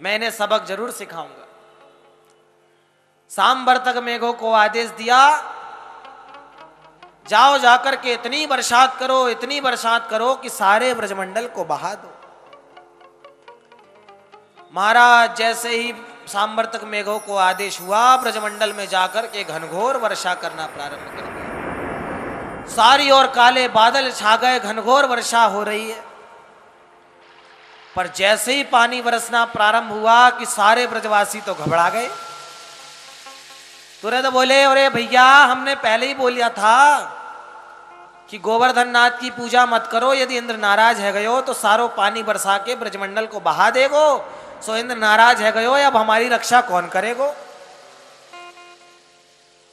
मैं इन्हें सबक जरूर सिखाऊंगा। सांवर्तक मेघों को आदेश दिया, जाओ जाकर के इतनी बरसात करो कि सारे ब्रजमंडल को बहा दो। महाराज जैसे ही सांवर्तक मेघों को आदेश हुआ, ब्रजमंडल में जाकर के घनघोर वर्षा करना प्रारंभ कर दिया। सारी ओर काले बादल छा गए, घनघोर वर्षा हो रही है। पर जैसे ही पानी बरसना प्रारंभ हुआ कि सारे ब्रजवासी तो घबरा गए। तुरंत बोले, अरे भैया हमने पहले ही बोल दिया था कि गोवर्धन नाथ की पूजा मत करो, यदि इंद्र नाराज है गयो तो सारो पानी बरसा के ब्रजमंडल को बहा देगो। सो इंद्र नाराज है गयो, अब हमारी रक्षा कौन करेगो।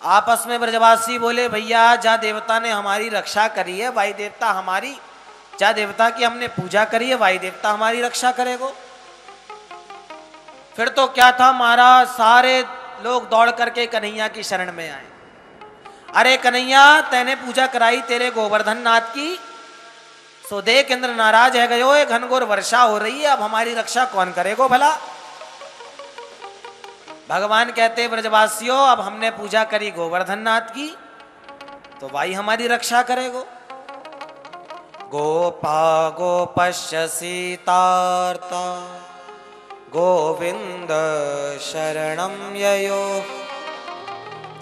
आपस में ब्रजवासी बोले, भैया जा देवता ने हमारी रक्षा करी है, वायु देवता हमारी, जा देवता की हमने पूजा करी है, वायु देवता हमारी रक्षा करेगो। फिर तो क्या था महाराज, सारे लोग दौड़ करके कन्हैया की शरण में आए। अरे कन्हैया, तैने पूजा कराई तेरे गोवर्धन नाथ की, सो देख इंद्र नाराज है गयो, घनघोर वर्षा हो रही है, अब हमारी रक्षा कौन करेगो भला। भगवान कहते, ब्रजवासियों अब हमने पूजा करी गोवर्धन नाथ की, तो भाई हमारी रक्षा करेगो। गोपा गोपश्य सीतार्ता गोविंद शरणम ययो।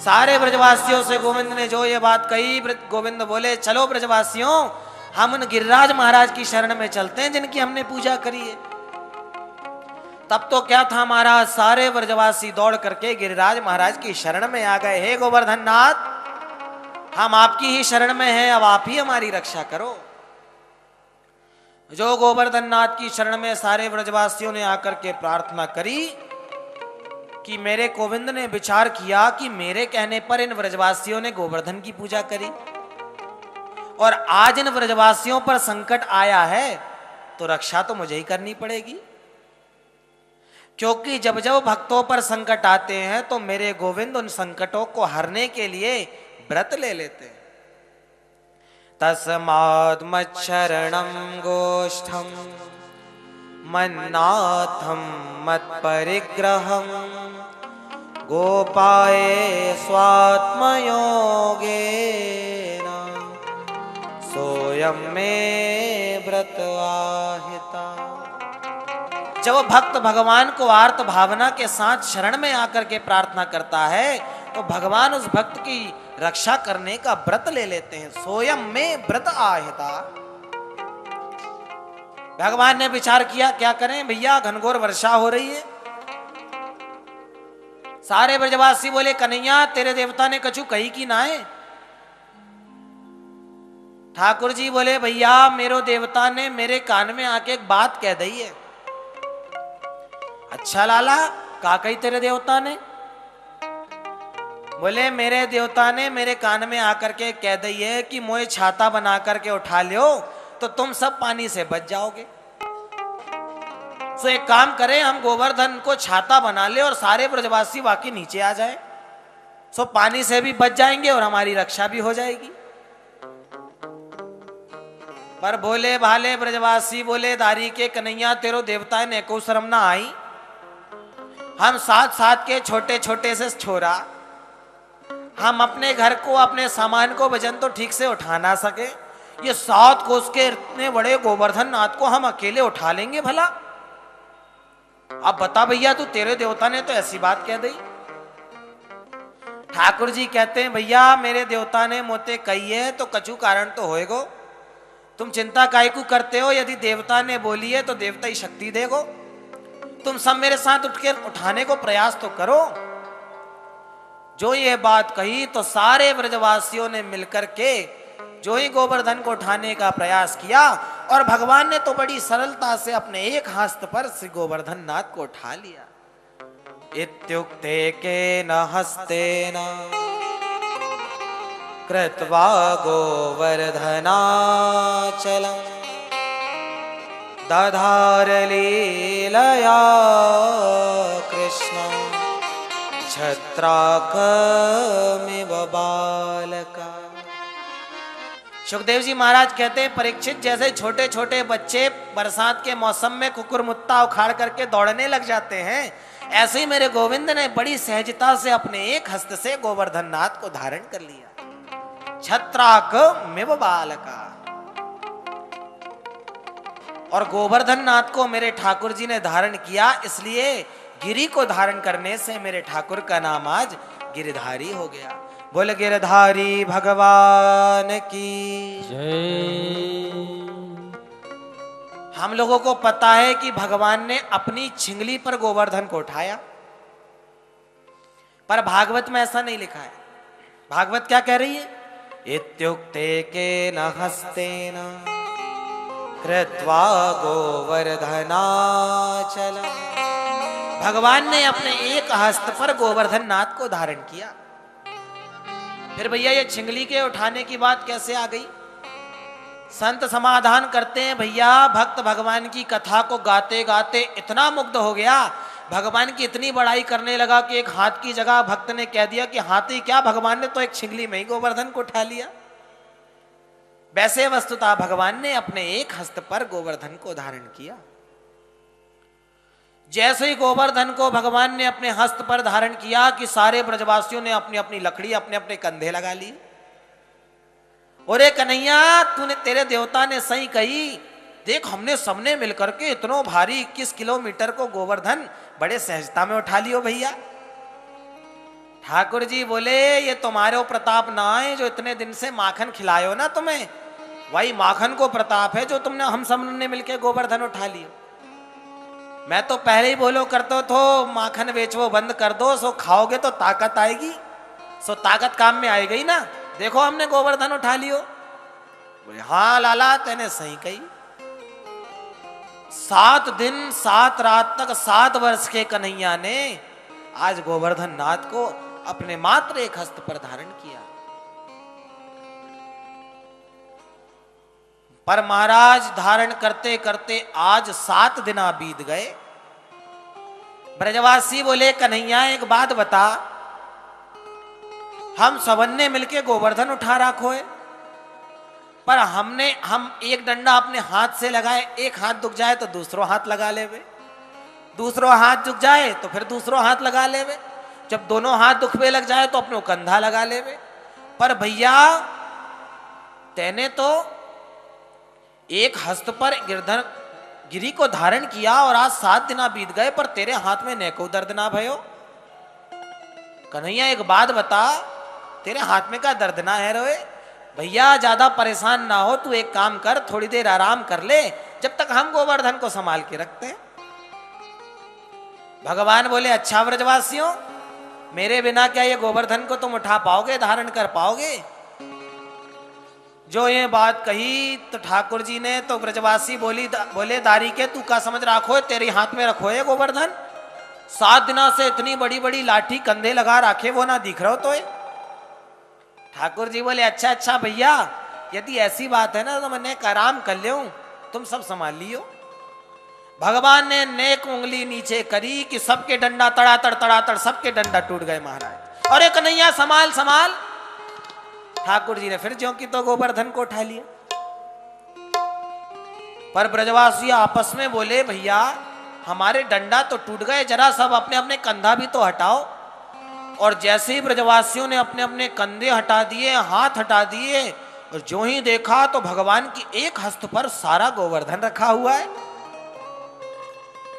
सारे ब्रजवासियों से गोविंद ने जो ये बात कही, गोविंद बोले, चलो ब्रजवासियों हम उन गिरिराज महाराज की शरण में चलते हैं जिनकी हमने पूजा करी है। तब तो क्या था महाराज, सारे ब्रजवासी दौड़ करके गिरिराज महाराज की शरण में आ गए। हे गोवर्धन नाथ, हम आपकी ही शरण में हैं, अब आप ही हमारी रक्षा करो। जो गोवर्धन नाथ की शरण में सारे ब्रजवासियों ने आकर के प्रार्थना करी कि मेरे गोविंद ने विचार किया कि मेरे कहने पर इन ब्रजवासियों ने गोवर्धन की पूजा करी और आज इन ब्रजवासियों पर संकट आया है, तो रक्षा तो मुझे ही करनी पड़ेगी। क्योंकि जब जब भक्तों पर संकट आते हैं तो मेरे गोविंद उन संकटों को हरने के लिए व्रत ले लेते हैं। तस्माद् मच्छरणं गोष्ठं मन्नाथं मत्परिग्रहं गोपाये स्वात्मयोगेन सोयम मे व्रत आहिता। जब भक्त भगवान को आर्त भावना के साथ शरण में आकर के प्रार्थना करता है तो भगवान उस भक्त की रक्षा करने का व्रत ले लेते हैं। सोयम में व्रत आहिता। भगवान ने विचार किया क्या करें भैया, घनघोर वर्षा हो रही है। सारे ब्रजवासी बोले, कन्हैया तेरे देवता ने कछु कही कि ना है। ठाकुर जी बोले, भैया मेरो देवता ने मेरे कान में आके एक बात कह दी है। अच्छा लाला, का कही तेरे देवता ने? बोले, मेरे देवता ने मेरे कान में आकर के कह दी है कि मोए छाता बना करके उठा लियो तो तुम सब पानी से बच जाओगे। तो एक काम करें, हम गोवर्धन को छाता बना ले और सारे ब्रजवासी बाकी नीचे आ जाए, सो पानी से भी बच जाएंगे और हमारी रक्षा भी हो जाएगी। पर भोले भाले ब्रजवासी बोले, दारी के कन्हैया तेरो देवता ने को शर्म ना आई। हम साथ साथ के छोटे छोटे से छोरा, हम अपने घर को अपने सामान को वजन तो ठीक से उठा ना सके, ये 7 कोस के इतने बड़े गोवर्धन नाथ को हम अकेले उठा लेंगे भला? अब बता भैया, तू तेरे देवता ने तो ऐसी बात कह दी। ठाकुर जी कहते हैं, भैया मेरे देवता ने मोते कही है तो कछु कारण तो होएगो। तुम चिंता काहे को करते हो? यदि देवता ने बोली है तो देवता ही शक्ति देगो। तुम सब मेरे साथ उठ के उठाने को प्रयास तो करो। जो ये बात कही तो सारे ब्रजवासियों ने मिलकर के जो ही गोवर्धन को उठाने का प्रयास किया और भगवान ने तो बड़ी सरलता से अपने एक हस्त पर श्री गोवर्धन नाथ को उठा लिया। इत्युक्ते केन हस्तेन कृत्वा गोवर्धनाचलं दधार लीलया कृष्ण छत्राकमिव बालका। सुखदेव जी महाराज कहते हैं, परीक्षित जैसे छोटे छोटे बच्चे बरसात के मौसम में कुकुरमुत्ता उखाड़ करके दौड़ने लग जाते हैं, ऐसे ही मेरे गोविंद ने बड़ी सहजता से अपने एक हस्त से गोवर्धन नाथ को धारण कर लिया। छत्राक मिव बालका। और गोवर्धन नाथ को मेरे ठाकुर जी ने धारण किया, इसलिए गिरी को धारण करने से मेरे ठाकुर का नाम आज गिरधारी हो गया। बोल गिरधारी भगवान की जय। हम लोगों को पता है कि भगवान ने अपनी छिंगली पर गोवर्धन को उठाया, पर भागवत में ऐसा नहीं लिखा है। भागवत क्या कह रही है? इत्युक्ते के न हस्तेन कृत्वा गोवर्धनाचल। भगवान ने अपने एक हस्त पर गोवर्धन नाथ को धारण किया। फिर भैया ये छिंगली के उठाने की बात कैसे आ गई? संत समाधान करते हैं, भैया भक्त भगवान की कथा को गाते गाते इतना मुग्ध हो गया, भगवान की इतनी बड़ाई करने लगा कि एक हाथ की जगह भक्त ने कह दिया कि हाथी क्या, भगवान ने तो एक छिंगली में ही गोवर्धन को उठा लिया। वैसे वस्तुतः भगवान ने अपने एक हस्त पर गोवर्धन को धारण किया। जैसे ही गोवर्धन को भगवान ने अपने हस्त पर धारण किया कि सारे ब्रजवासियों ने अपनी अपनी लकड़ी अपने अपने कंधे लगा ली। और कन्हैया, तूने, तेरे देवता ने सही कही, देख हमने सबने मिलकर के इतनो भारी 21 किलोमीटर को गोवर्धन बड़े सहजता में उठा लियो भैया। ठाकुर जी बोले, ये तुम्हारे प्रताप ना है जो इतने दिन से माखन खिलायो ना तुम्हें, वही माखन को प्रताप है जो तुमने हम सब ने मिलकर गोवर्धन उठा लियो। मैं तो पहले ही बोलो करतो तो माखन बेचो बंद कर दो, सो खाओगे तो ताकत आएगी, सो ताकत काम में आएगी ना। देखो हमने गोवर्धन उठा लियो। बोले हाँ लाला, तेने सही कही। 7 दिन 7 रात तक 7 वर्ष के कन्हैया ने आज गोवर्धन नाथ को अपने मात्र एक हस्त पर धारण किया। पर महाराज धारण करते करते आज 7 दिन बीत गए। ब्रजवासी बोले, कन्हैया एक बात बता, हम सबन ने मिलके गोवर्धन उठा रखो है, पर हम एक डंडा अपने हाथ से लगाए, एक हाथ दुख जाए तो दूसरो हाथ लगा लेवे, दूसरो हाथ दुख जाए तो फिर दूसरो हाथ लगा लेवे, जब दोनों हाथ दुखवे लग जाए तो अपने कंधा लगा लेवे। पर भैया तेने तो एक हस्त पर गिरी को धारण किया और आज 7 दिन बीत गए, पर तेरे हाथ में neko दर्द ना भयो। कन्हैया एक बात बता, तेरे हाथ में का दर्द ना है रोए? भैया ज्यादा परेशान ना हो, तू एक काम कर, थोड़ी देर आराम कर ले, जब तक हम गोवर्धन को संभाल के रखते हैं। भगवान बोले, अच्छा ब्रजवासियों, मेरे बिना क्या ये गोवर्धन को तुम उठा पाओगे, धारण कर पाओगे? जो ये बात कही तो ठाकुर जी ने तो ब्रजवासी बोले दारी के, तू का समझ रखो है, तेरे हाथ में रखो है गोवर्धन, 7 दिना से इतनी बड़ी बड़ी लाठी कंधे लगा रखे, वो ना दिख रहा हो तो। ठाकुर जी बोले, अच्छा अच्छा भैया, यदि ऐसी बात है ना तो मैंने आराम कर ले, तुम सब संभाल लियो। भगवान ने नेक उंगली नीचे करी कि सबके डंडा तड़ातड़ सबके डंडा टूट गए महाराज। और एक कन्हैया संभाल संभाल। ठाकुर जी ने फिर ज्यों की तो गोवर्धन को उठा लिया। पर ब्रजवासी आपस में बोले, भैया हमारे डंडा तो टूट गए, जरा सब अपने अपने कंधा भी तो हटाओ। और जैसे ही ब्रजवासियों ने अपने अपने कंधे हटा दिए, हाथ हटा दिए, और जो ही देखा तो भगवान की एक हस्त पर सारा गोवर्धन रखा हुआ है।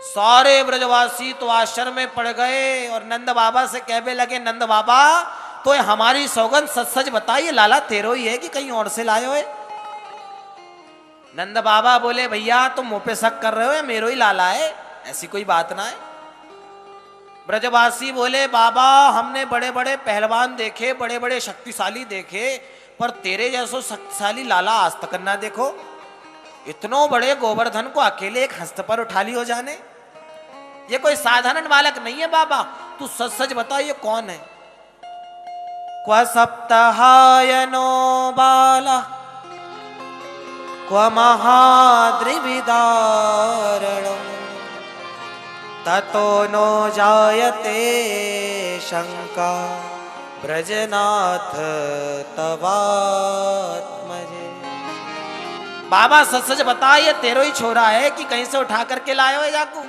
सारे ब्रजवासी तो आश्चर्य में पड़ गए और नंद बाबा से कहने लगे, नंद बाबा तो हमारी सौगंध सच सच बताइए, लाला तेरो ही है कि कहीं और से लाए हो? नंद बाबा बोले, भैया तुम मुंह पे शक कर रहे हो, मेरो ही लाला है, ऐसी कोई बात ना है। ब्रजवासी बोले, बाबा हमने बड़े बड़े पहलवान देखे, बड़े बड़े शक्तिशाली देखे, पर तेरे जैसो शक्तिशाली लाला आज तक ना देखो। इतनो बड़े गोवर्धन को अकेले एक हस्त पर उठा ली हो जाने, ये कोई साधारण बालक नहीं है बाबा, तू सच सच बता ये कौन है? क्व सप्ताहायनो बाला क्व महाद्रिविदारणम् ततो नो जायते शंका ब्रजनाथ तवात्मजे। बाबा सच सच बता, ये तेरो ही छोरा है कि कहीं से उठा करके लाए हो जाकू?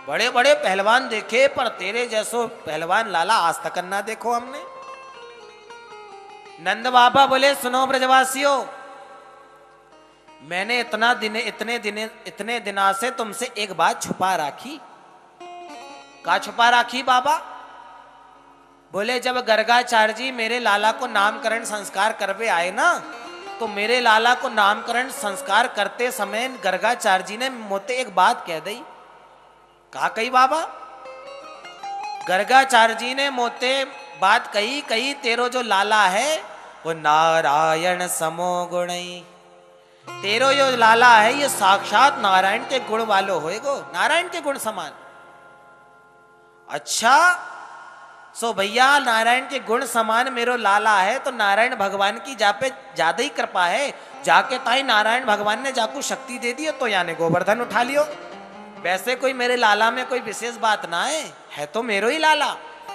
बड़े बड़े पहलवान देखे पर तेरे जैसो पहलवान लाला आज तक ना देखो हमने। नंद बाबा बोले सुनो ब्रजवासियों, मैंने इतने दिना से तुमसे एक बात छुपा राखी। का छुपा राखी बाबा? बोले जब गर्गाचार्य जी मेरे लाला को नामकरण संस्कार करवे आए ना, तो मेरे लाला को नामकरण संस्कार करते समय गर्गाचार्य जी ने मोते एक बात कह दी। कहा कही बाबा? गर्गाचार्य जी ने मोते बात कही तेरो जो लाला है वो नारायण समो गुणई, तेरो जो लाला है ये साक्षात नारायण के गुण वालो होएगो, नारायण के गुण समान। अच्छा सो भैया नारायण के गुण समान मेरो लाला है, तो नारायण भगवान की जा पे ज्यादा ही कृपा है, जाके ताई नारायण भगवान ने जाकू शक्ति दे दी तो यानी गोवर्धन उठा लियो। वैसे कोई मेरे लाला में कोई विशेष बात ना है तो मेरो ही लाला,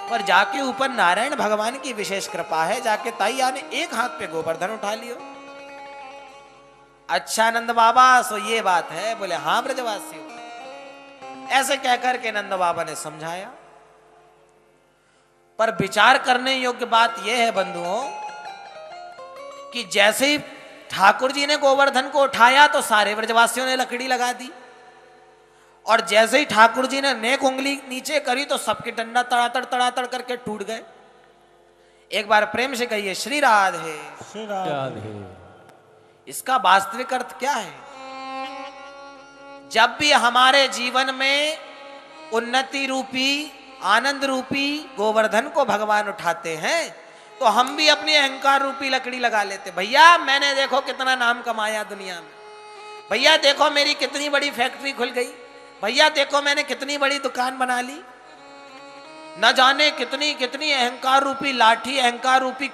पर जाके ऊपर नारायण भगवान की विशेष कृपा है, जाके ताई यानी एक हाथ पे गोवर्धन उठा लियो। अच्छा नंद बाबा सो ये बात है? बोले हाँ ब्रजवासियों। ऐसे कहकर के नंद बाबा ने समझाया। पर विचार करने योग्य बात यह है बंधुओं कि जैसे ही ठाकुर जी ने गोवर्धन को उठाया तो सारे ब्रजवासियों ने लकड़ी लगा दी, और जैसे ही ठाकुर जी ने नेक उंगली नीचे करी तो सबके डंडा तड़ातड़ करके टूट गए। एक बार प्रेम से कहिए श्री राधे। श्री राधे। इसका वास्तविक अर्थ क्या है? जब भी हमारे जीवन में उन्नति रूपी आनंद रूपी गोवर्धन को भगवान उठाते हैं तो हम भी अपनी अहंकार रूपी लकड़ी लगा लेते। भैया मैंने देखो कितना नाम कमाया दुनिया में, भैया देखो मेरी कितनी बड़ी फैक्ट्री खुल गई, भैया देखो मैंने कितनी बड़ी दुकान बना ली। न जाने कितनी कितनी अहंकार रूपी लाठी, अहंकार रूपी